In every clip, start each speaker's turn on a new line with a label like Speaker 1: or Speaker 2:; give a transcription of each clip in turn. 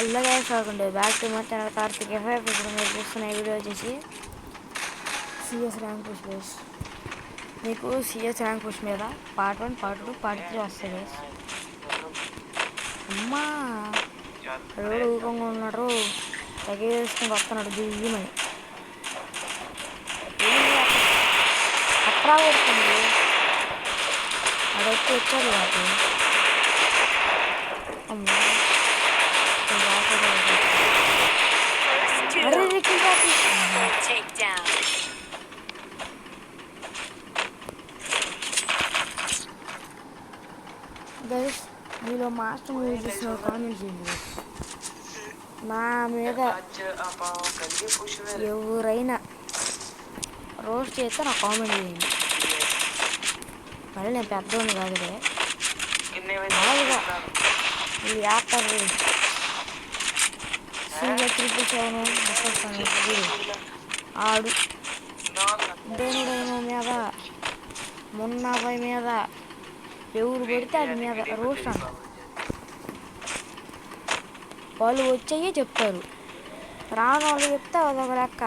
Speaker 1: అలాగే కాకుండా back to my channel Karthik FF. ఇప్పుడు మీరు చూస్తున్న ఈ వీడియో వచ్చేసి సిఎస్ ర్యాంక్ పుష్ బేస్. మీకు సిఎస్ ర్యాంక్ పుష్ మీద పార్ట్ 1, పార్ట్ 2, పార్ట్ 3 వస్తాయి బేస్. అమ్మా ఎవడు ఊకంగా ఉన్నాడు, తగేసుకుని వస్తున్నాడు దియ్యమని. అట్రా కొడుతుంది అదొచ్చి వచ్చాడు నాకు. అమ్మా గైస్, మీలో మాస్టర్ మూవీ చూసిన కామెంట్ చేయండి. నా మీద ఎవరైనా రోస్ట్ చేస్తే నా కామెంట్ చేయండి. మళ్ళీ నేను పెద్దోని కాదులే, అలాగా ఈ యాక్టర్ ఆడు దేవుడైన మీద మొన్నపై మీద ఎవరు పెడితే అది మీద రోస్ట్ అంట. వాళ్ళు వచ్చాయే చెప్తారు, రాను వాళ్ళు చెప్తే అదొక లెక్క.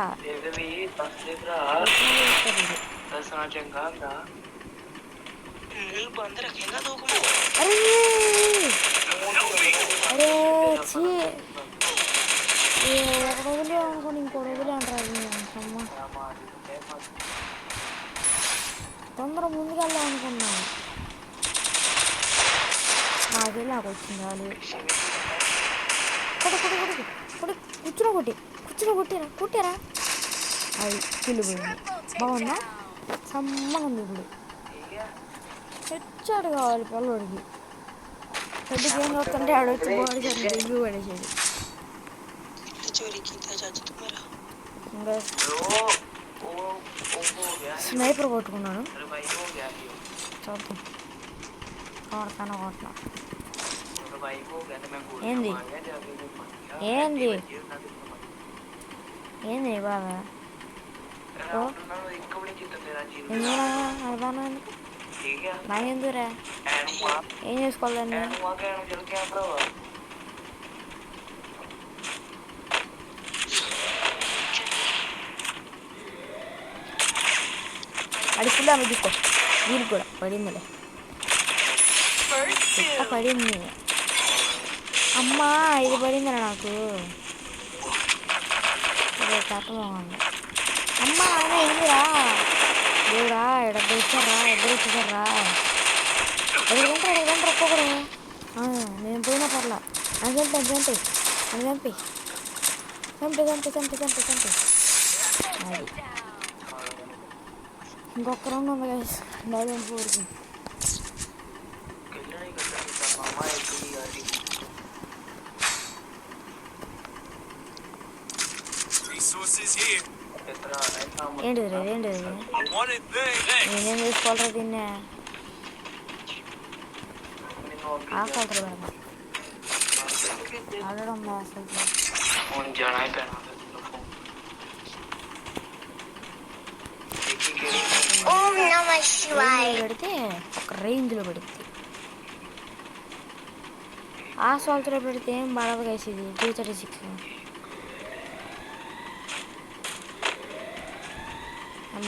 Speaker 1: అరే ఒక రోజులే అనుకోని ఇంకో రోజులే అంటారు. అమ్మ తొందర ముందుకెళ్దాం అనుకున్నాను, నాకెళ్ళి నాకు వచ్చింది. వాళ్ళు కూర్చుని కొట్టారా అది కిల్లు పోయింది. బాగుందా, సమ్మగా ఉంది. ఇప్పుడు తెచ్చాడు కావాలి పిల్లడికి. పెద్ద గేమ్ వస్తుంటే ఆడొచ్చి బాడీ రివ్యూ పడేసాడు. స్నైపర్ కొట్టుకున్నాను, చూద్దాం కొడతాను. ఏంది ఏంది ఏంది బాగా అర్థం ఎందుకు నాకెందుకురా, ఏం చేసుకోవాలని. అడిగితే అవి తీసుకో, వీరికి కూడా పడిందిలే, పడింది. అమ్మా ఇది పడిందిరా నాకు, కట్టమోహండి. అమ్మ ఆయన ఏందిరా దేవుడా, ఇద్దరు వచ్చేసారా ఒక్కొక్కరు. నేను పోయినా పర్లా, అని చంపి అది ఇంకొక రౌండ్ ఉంది గైస్. డైమండ్ 4కి ఏంటిది నేనేం తీసుకోవాలరా దీన్నే. ఆకలి పెడతా ఆడడం పెడితే ఒక రేంజ్లో పెడుతుంది. ఆ సాల్త్లో పెడితే ఏం బాగా వేసేది 236.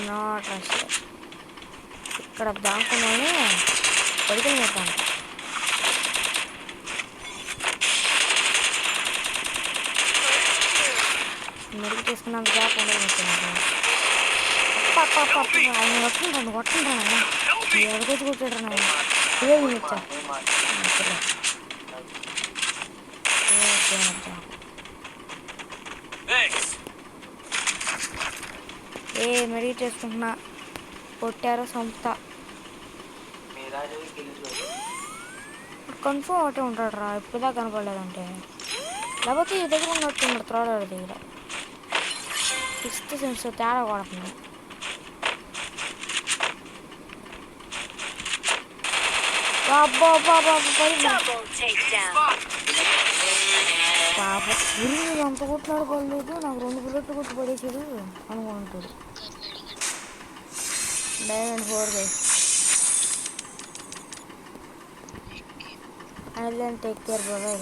Speaker 1: నాట్ రష్ ఇక్కడ దాక్కున్నాను పడుకొని పోతాను. మెరుగు చేసుకున్నంత గ్యాప్ ఉండదు. ఆయన కొట్టుంటాను ఎడకొచ్చి కూర్చోడు ఏమి వచ్చా మెడిట్ చేసుకుంటున్నా. కొట్టారో సంస్థ కన్ఫర్మ్ ఒకటే ఉంటాడు రా, ఇప్పుడుదా కనపడలేదంటే. లేకపోతే ఈ దగ్గర ఉన్నట్టున్నాడు త్రోడాడు దగ్గర. 6th సెన్స్ తేడా కొడుతుంది. పాప గురించి అంత కొట్టినాడు పడలేదు, నాకు 2 బుల్లెట్లు కొట్టి పడేసాడు అనుకుంటాడు. Diamond 4 guys. And then take care, brother.